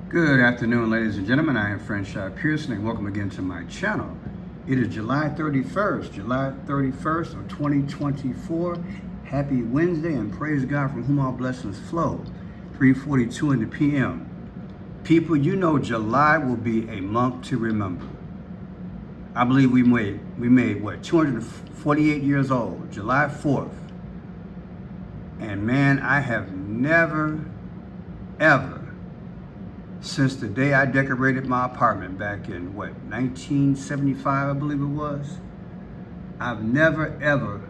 Good afternoon, ladies and gentlemen. I am Franchise Pearson, and welcome again to my channel. It is July 31st of 2024. Happy Wednesday, and praise God from whom all blessings flow. 3:42 in the p.m. People, you know July will be a month to remember. I believe we made what, 248 years old, July 4th. And man, I have never, ever, since the day I decorated my apartment back in, 1975, I believe it was, I've never, ever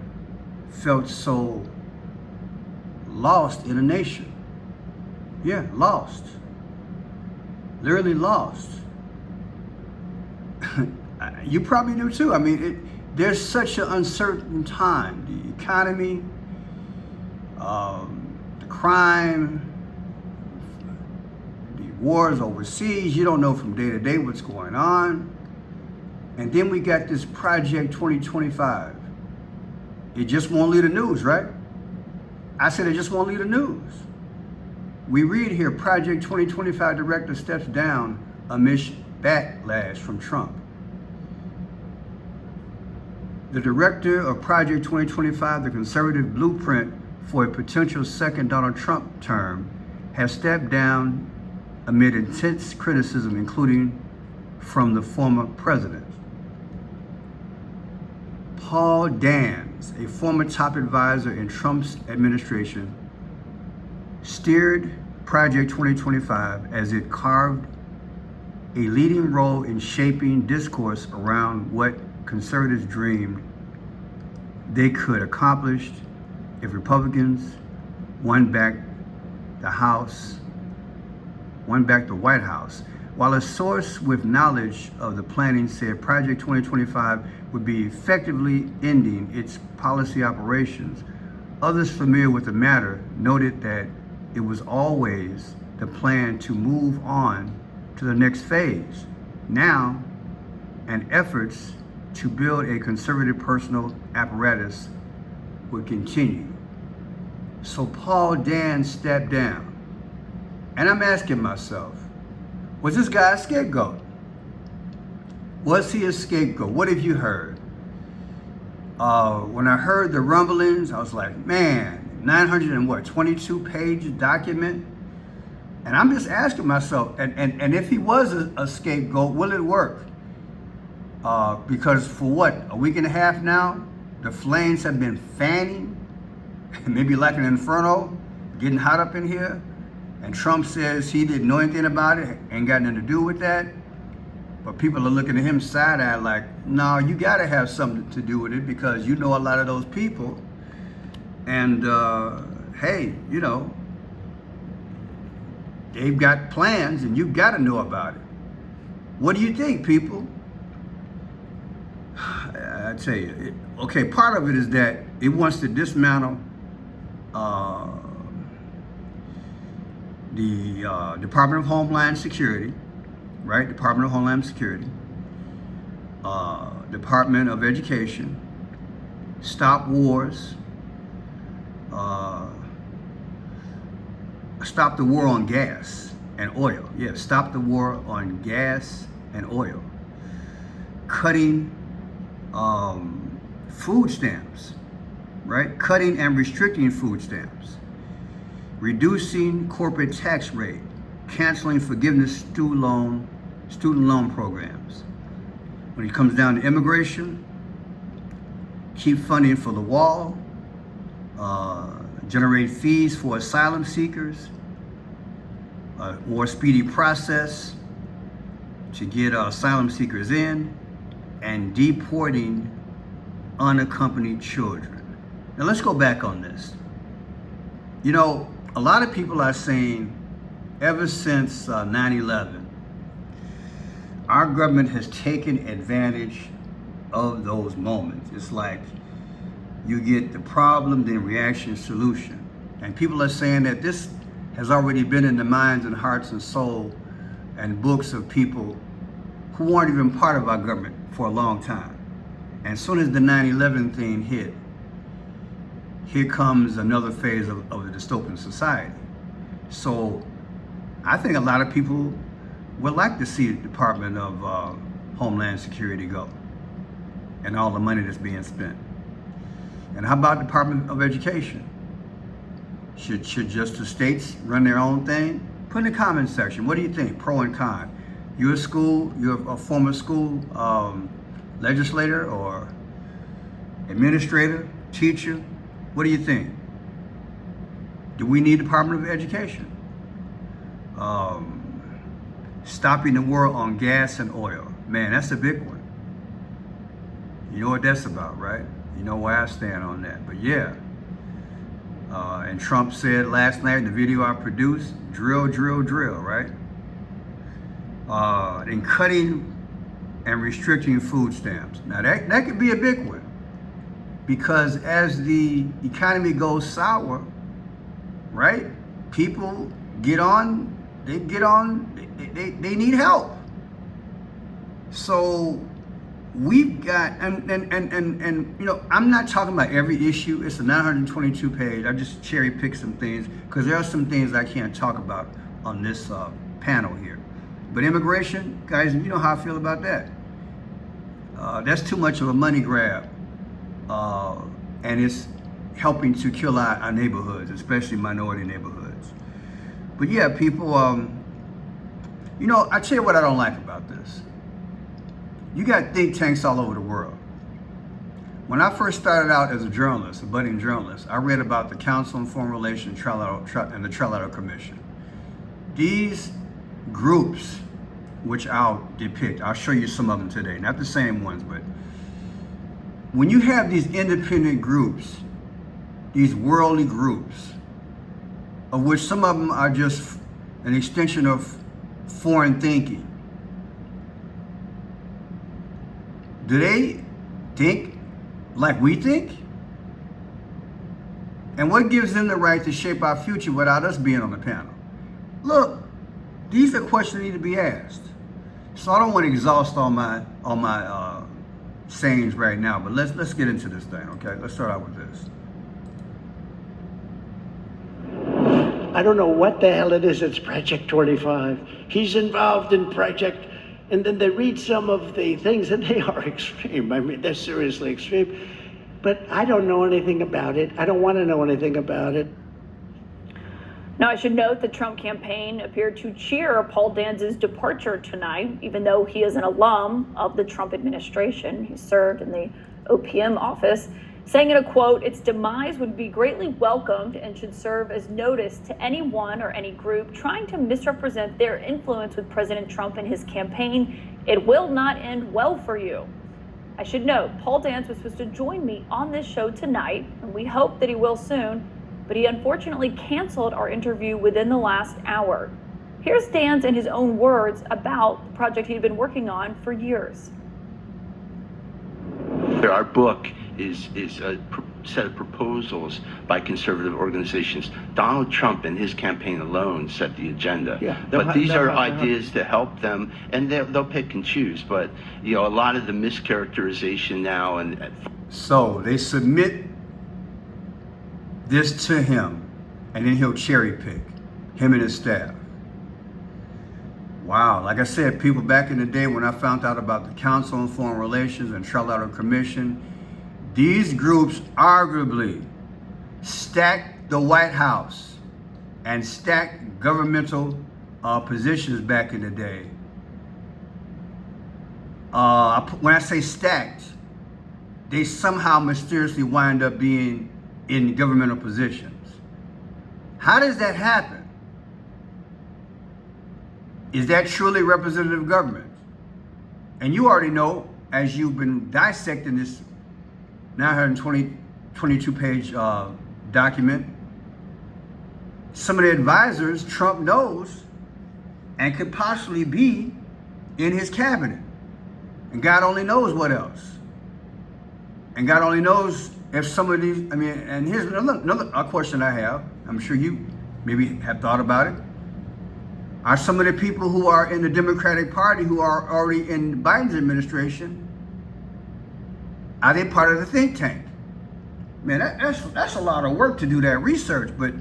felt so lost in a nation. Yeah, lost. Literally lost. You probably do too. I mean, there's such an uncertain time. The economy, the crime, wars overseas, you don't know from day to day what's going on. And then we got this Project 2025. It just won't leave the news, right? I said it just won't leave the news. We read here, Project 2025 director steps down amidst backlash from Trump. The director of Project 2025, the conservative blueprint for a potential second Donald Trump term, has stepped down amid intense criticism, including from the former president. Paul Dans, a former top advisor in Trump's administration, steered Project 2025 as it carved a leading role in shaping discourse around what conservatives dreamed they could accomplish if Republicans won back the White House. While a source with knowledge of the planning said Project 2025 would be effectively ending its policy operations, others familiar with the matter noted that it was always the plan to move on to the next phase now, and efforts to build a conservative personal apparatus would continue. So Paul Dans stepped down. And I'm asking myself, was this guy a scapegoat? Was he a scapegoat? What have you heard? When I heard the rumblings, I was like, man, 922-page document. And I'm just asking myself, and if he was a scapegoat, will it work? Because for what, a week and a half now, the flames have been fanning, maybe like an inferno, getting hot up in here. And Trump says he didn't know anything about it, ain't got nothing to do with that. But people are looking at him side-eyed like, no, you gotta have something to do with it because you know a lot of those people. And hey, you know, they've got plans and you gotta know about it. What do you think, people? I tell you, okay, part of it is that it wants to dismantle the Department of Homeland Security, right? Department of Homeland Security, Department of Education, stop wars, stop the war on gas and oil. Yeah, stop the war on gas and oil. Cutting food stamps, right? Cutting and restricting food stamps. Reducing corporate tax rate, canceling forgiveness student loan programs. When it comes down to immigration, keep funding for the wall, generate fees for asylum seekers, more speedy process to get asylum seekers in, and deporting unaccompanied children. Now let's go back on this. You know, a lot of people are saying ever since 9/11, our government has taken advantage of those moments. It's like you get the problem, then reaction, solution. And people are saying that this has already been in the minds and hearts and soul and books of people who weren't even part of our government for a long time. And as soon as the 9/11 thing hit, here comes another phase of the dystopian society. So I think a lot of people would like to see the Department of Homeland Security go and all the money that's being spent. And how about Department of Education? Should just the states run their own thing? Put in the comment section. What do you think? Pro and con. You're a former school legislator or administrator, teacher. What do you think? Do we need Department of Education? Stopping the war on gas and oil. Man, that's a big one. You know what that's about, right? You know where I stand on that. But yeah. And Trump said last night in the video I produced, drill, drill, drill, right? And cutting and restricting food stamps. Now that could be a big one, because as the economy goes sour, right? People they need help. So we've got, and you know, I'm not talking about every issue. It's a 922 page. I just cherry picked some things because there are some things I can't talk about on this panel here. But immigration, guys, you know how I feel about that. That's too much of a money grab, and it's helping to kill our neighborhoods, especially minority neighborhoods. But yeah, people, you know, I tell you what I don't like about this. You got think tanks all over the world. When I first started out as a journalist, a budding journalist, I read about the Council on Foreign Relations and the Trilateral Commission. These groups, which I'll depict, I'll show you some of them today, not the same ones, but when you have these independent groups, these worldly groups, of which some of them are just an extension of foreign thinking, do they think like we think? And what gives them the right to shape our future without us being on the panel? Look, these are questions that need to be asked. So I don't want to exhaust all my sayings right now, but let's get into this thing, okay? Let's start out with this. I don't know what the hell it is. It's Project 25. He's involved in Project. And then they read some of the things and they are extreme. I mean, they're seriously extreme. But I don't know anything about it. I don't want to know anything about it. Now, I should note the Trump campaign appeared to cheer Paul Danz's departure tonight, even though he is an alum of the Trump administration. He served in the OPM office, saying in a quote, "Its demise would be greatly welcomed and should serve as notice to anyone or any group trying to misrepresent their influence with President Trump and his campaign. It will not end well for you." I should note, Paul Danz was supposed to join me on this show tonight, and we hope that he will soon, but he unfortunately canceled our interview within the last hour. Here's Danz in his own words about the project he'd been working on for years. Our book is a set of proposals by conservative organizations. Donald Trump and his campaign alone set the agenda. Yeah, but these are ideas to help them, and they'll pick and choose. But you know, a lot of the mischaracterization now and so they submit this to him, and then he'll cherry pick him and his staff. Wow, like I said, people back in the day when I found out about the Council on Foreign Relations and Trilateral Commission, these groups arguably stacked the White House and stacked governmental positions back in the day. When I say stacked, they somehow mysteriously wind up being in governmental positions. How does that happen? Is that truly representative government? And you already know, as you've been dissecting this 922 page document, some of the advisors Trump knows and could possibly be in his cabinet. And God only knows what else. And God only knows if some of these, I mean, and here's another question I have. I'm sure you maybe have thought about it. Are some of the people who are in the Democratic Party who are already in Biden's administration, are they part of the think tank? Man, that's a lot of work to do that research, but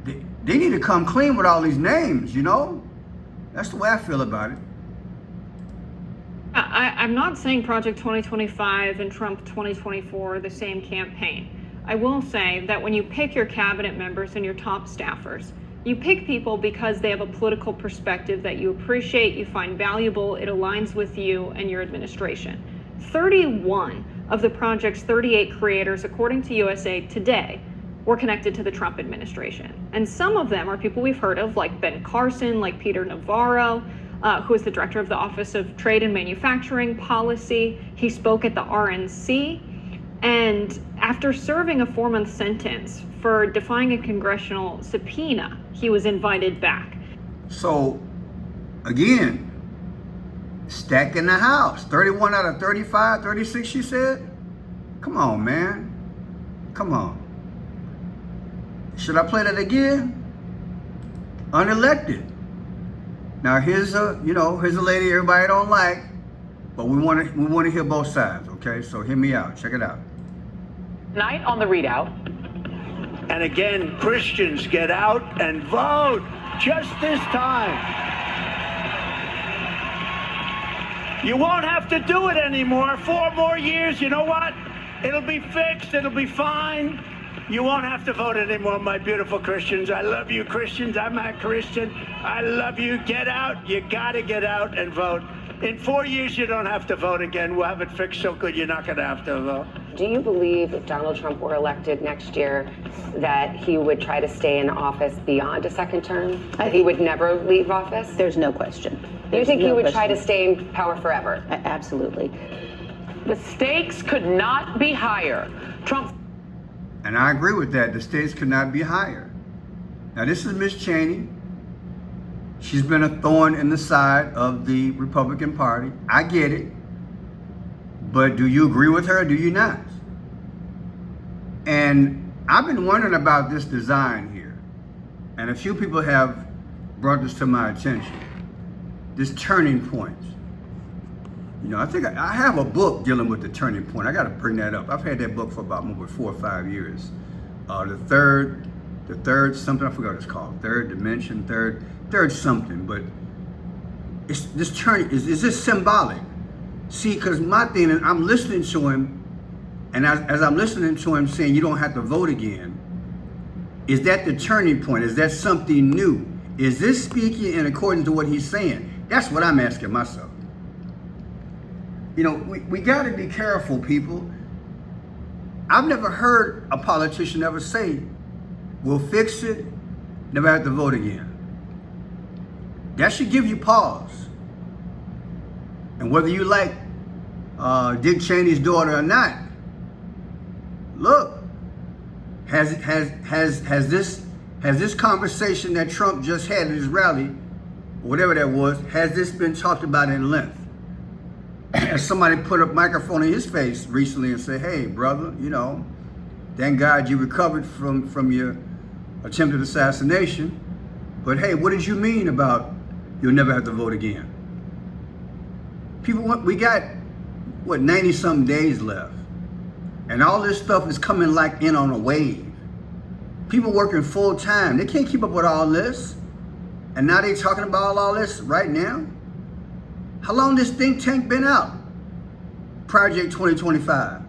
they need to come clean with all these names, you know? That's the way I feel about it. I'm not saying Project 2025 and Trump 2024 are the same campaign. I will say that when you pick your cabinet members and your top staffers, you pick people because they have a political perspective that you appreciate, you find valuable, it aligns with you and your administration. 31 of the project's 38 creators, according to USA Today, were connected to the Trump administration. And some of them are people we've heard of, like Ben Carson, like Peter Navarro, who is the director of the Office of Trade and Manufacturing Policy. He spoke at the RNC. And after serving a 4-month sentence for defying a congressional subpoena, he was invited back. So, again, stacking the house. 31 out of 35, 36, she said? Come on, man. Come on. Should I play that again? Unelected. Now here's a lady everybody don't like, but we want to hear both sides, okay? So hear me out. Check it out. Tonight on the readout. And again, Christians, get out and vote just this time. You won't have to do it anymore. 4 more years, you know what? It'll be fixed, it'll be fine. You won't have to vote anymore, my beautiful Christians. I love you, Christians. I'm a Christian. I love you. Get out. You got to get out and vote. In 4 years, you don't have to vote again. We'll have it fixed so good you're not going to have to vote. Do you believe if Donald Trump were elected next year that he would try to stay in office beyond a second term? That he would never leave office? There's no question. You think he would try to stay in power forever? Absolutely. The stakes could not be higher. Trump. And I agree with that. The stakes could not be higher. Now, this is Miss Cheney. She's been a thorn in the side of the Republican Party. I get it. But do you agree with her or do you not? And I've been wondering about this design here. And a few people have brought this to my attention. This turning point. You know, I think I have a book dealing with the turning point. I got to bring that up. I've had that book for about maybe 4 or 5 years. The third something, I forgot what it's called. Third dimension, third something. But it's this turning. Is this symbolic? See, because my thing is, I'm listening to him, and as I'm listening to him saying you don't have to vote again, is that the turning point? Is that something new? Is this speaking in accordance to what he's saying? That's what I'm asking myself. You know, we got to be careful, people. I've never heard a politician ever say, we'll fix it, never have to vote again. That should give you pause. And whether you like Dick Cheney's daughter or not, look, has this conversation that Trump just had at his rally, whatever that was, has this been talked about in length? As somebody put a microphone in his face recently and said, hey, brother, you know, thank God you recovered from your attempted assassination. But hey, what did you mean about you'll never have to vote again? People, we got, 90-something days left. And all this stuff is coming like in on a wave. People working full time. They can't keep up with all this. And now they talking about all this right now? How long this think tank been out? Project 2025.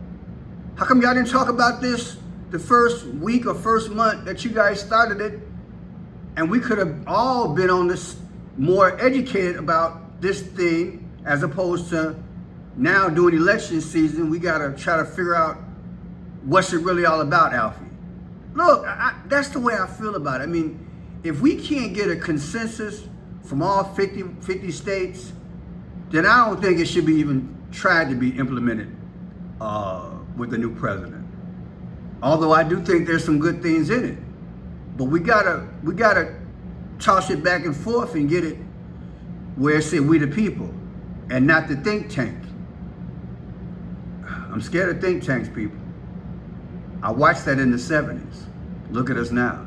How come y'all didn't talk about this the first week or first month that you guys started it? And we could have all been on this more educated about this thing as opposed to now during election season, we gotta try to figure out what's it really all about, Alfie. Look, that's the way I feel about it. I mean, if we can't get a consensus from all 50 states, then I don't think it should be even tried to be implemented with the new president. Although I do think there's some good things in it, but we gotta toss it back and forth and get it where it said we the people and not the think tank. I'm scared of think tanks, people. I watched that in the 70s. Look at us now.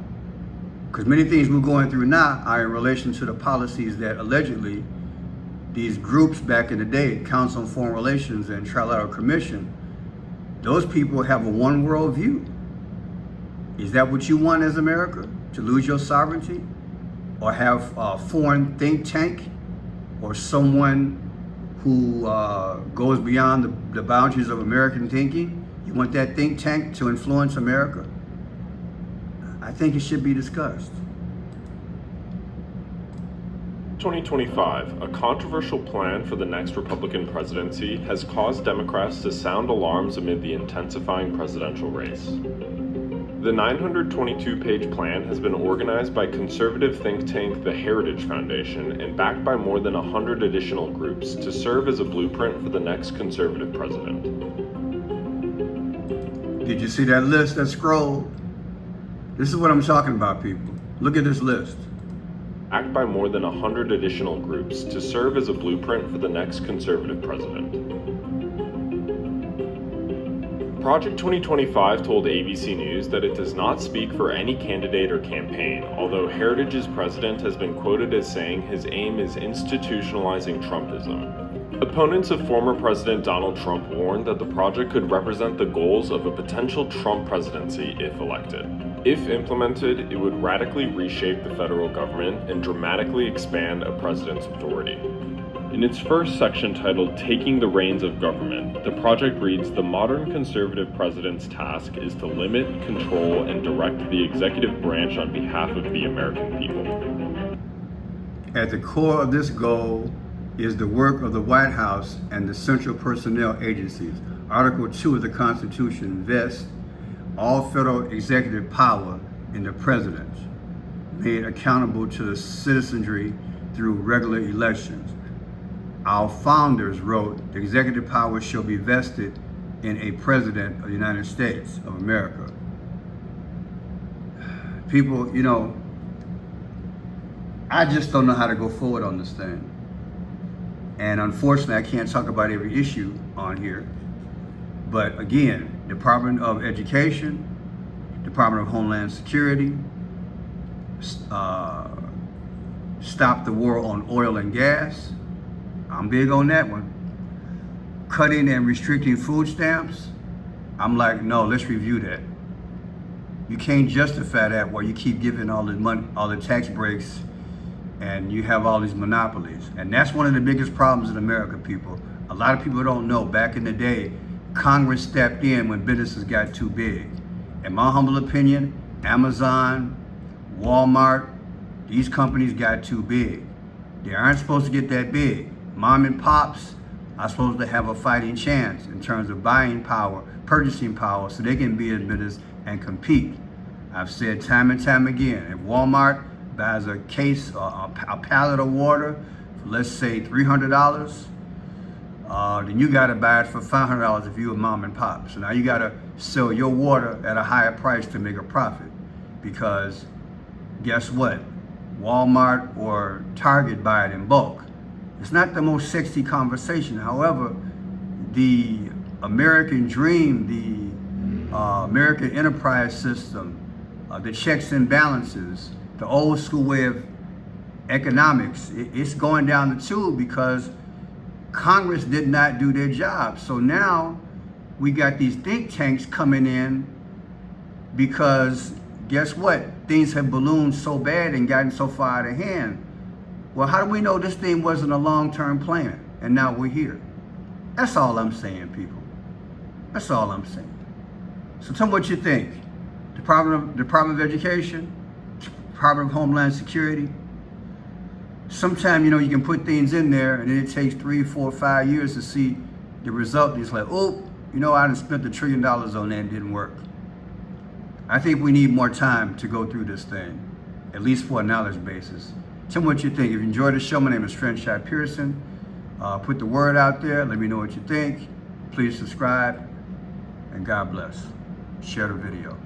Because many things we're going through now are in relation to the policies that allegedly these groups back in the day, Council on Foreign Relations and Trilateral Commission, those people have a one world view. Is that what you want as America? To lose your sovereignty? or have a foreign think tank or someone who goes beyond the boundaries of American thinking? You want that think tank to influence America? I think it should be discussed. 2025, a controversial plan for the next Republican presidency has caused Democrats to sound alarms amid the intensifying presidential race. The 922-page plan has been organized by conservative think tank the Heritage Foundation and backed by more than 100 additional groups to serve as a blueprint for the next conservative president. Did you see that list that scrolled? This is what I'm talking about, people. Look at this list. Backed by more than 100 additional groups to serve as a blueprint for the next conservative president. Project 2025 told ABC News that it does not speak for any candidate or campaign, although Heritage's president has been quoted as saying his aim is institutionalizing Trumpism. Opponents of former President Donald Trump warned that the project could represent the goals of a potential Trump presidency if elected. If implemented, it would radically reshape the federal government and dramatically expand a president's authority. In its first section titled Taking the Reins of Government, the project reads, "The modern conservative president's task is to limit, control, and direct the executive branch on behalf of the American people." At the core of this goal is the work of the White House and the central personnel agencies. Article 2 of the Constitution vests all federal executive power in the president, made accountable to the citizenry through regular elections. Our founders wrote, "The executive power shall be vested in a president of the United States of America." People, I just don't know how to go forward on this thing. And unfortunately, I can't talk about every issue on here. But again, Department of Education, Department of Homeland Security, stop the war on oil and gas. I'm big on that one. Cutting and restricting food stamps. I'm like, no, let's review that. You can't justify that while you keep giving all the money, all the tax breaks, and you have all these monopolies. And that's one of the biggest problems in America, people. A lot of people don't know, back in the day, Congress stepped in when businesses got too big. In my humble opinion, Amazon, Walmart, these companies got too big. They aren't supposed to get that big. Mom and pops are supposed to have a fighting chance in terms of buying power, purchasing power, so they can be in business and compete. I've said time and time again, if Walmart buys a case, a pallet of water for, let's say, $300, then you got to buy it for $500 if you're a mom and pop. So now you got to sell your water at a higher price to make a profit, because guess what? Walmart or Target buy it in bulk. It's not the most sexy conversation. However, the American dream, the American enterprise system, the checks and balances, the old school way of economics, it's going down the tube because Congress did not do their job. So now we got these think tanks coming in because guess what? Things have ballooned so bad and gotten so far out of hand. Well, how do we know this thing wasn't a long-term plan and now we're here? That's all I'm saying, people. That's all I'm saying. So tell me what you think. Department of Education, Department of Homeland Security. Sometimes, you can put things in there and then it takes 3, 4, 5 years to see the result. And it's like, oh, I done spent $1 trillion on that and it didn't work. I think we need more time to go through this thing, at least for a knowledge basis. Tell me what you think. If you enjoyed the show, my name is Franchise Pearson. Put the word out there. Let me know what you think. Please subscribe, and God bless. Share the video.